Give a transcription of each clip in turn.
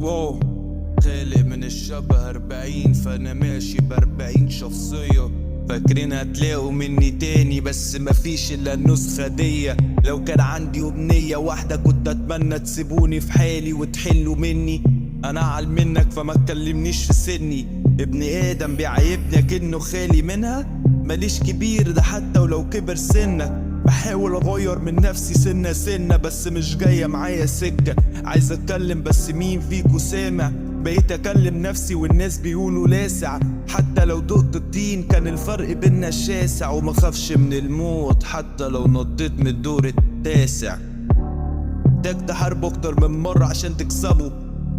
واو، خالق من الشبه 40، فانا ماشي ب40 شخصية. فاكرين هتلاقوا مني تاني، بس مفيش الا النسخة دي. لو كان عندي امنية واحدة كنت اتمنى تسيبوني في حالي وتحلوا مني. انا اعلى منك فما تكلمنيش في سني. ابن ادم بيعيبني كأنه خالي منها. ماليش كبير ده حتى ولو كبر سنك. بحاول اغير من نفسي سنة سنة، بس مش جاية معايا سكة. عايز اتكلم بس مين فيكو سامع؟ بقيت اكلم نفسي والناس بيقولوا لاسع. حتى لو دقت الطين كان الفرق بينا شاسع. ومخافش من الموت حتى لو نطيت من الدور التاسع. محتاج تحارب اكتر من مرة عشان تكسبه.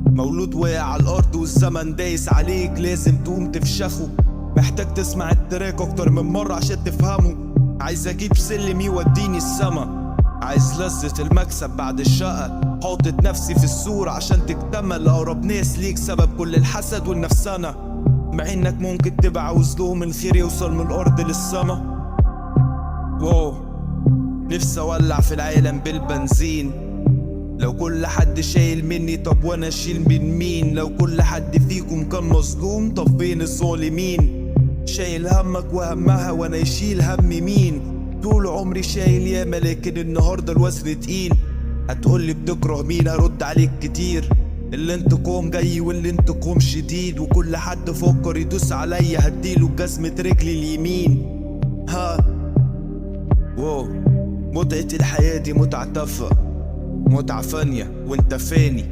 مولود واقع على الارض والزمن دايس عليك، لازم تقوم تفشخه. محتاج تسمع التراك اكتر من مرة عشان تفهمه. عايز اجيب سلم يوديني السما. عايز لذة المكسب بعد الشقة. حاطط نفسي في الصورة عشان تكتمل. اقرب ناس ليك سبب كل الحسد والنفسنة، مع انك ممكن تبقى عاوز لهم الخير يوصل من الارض للسما. واو، نفسي اولع في العالم بالبنزين. لو كل حد شايل مني طب وانا اشيل من مين؟ لو كل حد فيكم كان مظلوم طب فين الظالمين؟ شايل همك وهمها وانا يشيل هم مين؟ طول عمري شايل ياما لكن النهارده الوزن تقيل. هتقولي بتكره مين؟ هرد عليك كتير. الانتقام جاي والانتقام شديد، وكل حد فكر يدوس عليا هديله بجزمة رجلي اليمين. ها واو، متعة الحياة دي متعة تافهة، متعة فانية وانت فاني.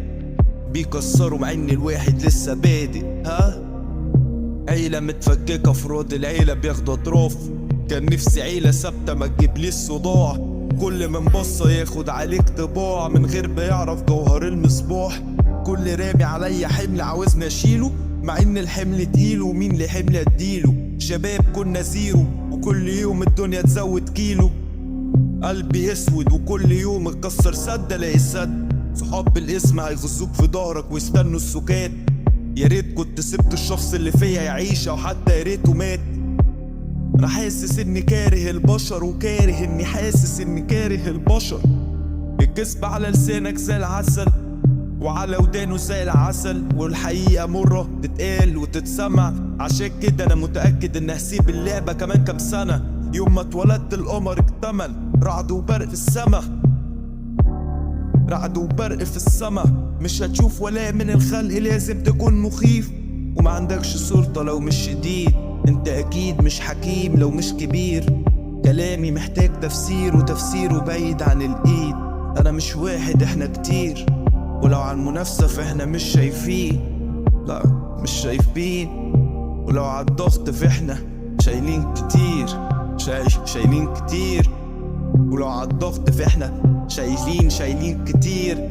بيكسروا مع ان الواحد لسه بادئ. ها، عيلة متفككة، افراد العيلة بياخدوا اطراف. كان نفسي عيلة ثابتة ما تجيبليش صداع. كل من بصة ياخد عليك طباع من غير ما يعرف جوهر المصباح. كل رامي عليا حمل عاوزني اشيله، مع ان الحمل تقيل ومين لي حمل اديله. شباب كنا زيرو وكل يوم الدنيا تزود كيلو. قلبي اسود وكل يوم اتكسر سد الاقي سد. صحاب بالاسم هيغزوك في ظهرك ويستنوا السكات. يا ريت كنت سبت الشخص اللي فيا يعيش، او حتى يا ريته مات. انا حاسس اني كاره البشر وكاره اني حاسس اني كاره البشر. الكذب على لسانك زي العسل وعلى ودانه زي العسل، والحقيقة مرة تتقال وتتسمع. عشان كده انا متأكد ان هسيب اللعبة كمان كام سنة. يوم ما اتولدت القمر اكتمل، رعد وبرق في السما. رعد وبرق في السما. مش هتشوف ولا من الخلق، لازم تكون مخيف وما عندكش سلطة لو مش شديد. انت اكيد مش حكيم لو مش كبير. كلامي محتاج تفسير وتفسيره بعيد عن الايد. انا مش واحد احنا كتير، ولو عن المنافسة فاحنا مش شايفين. لا مش شايفين. ولو على الضغط فاحنا شايلين كتير. شايلين كتير. ولو على الضغط فاحنا شايلين كتير.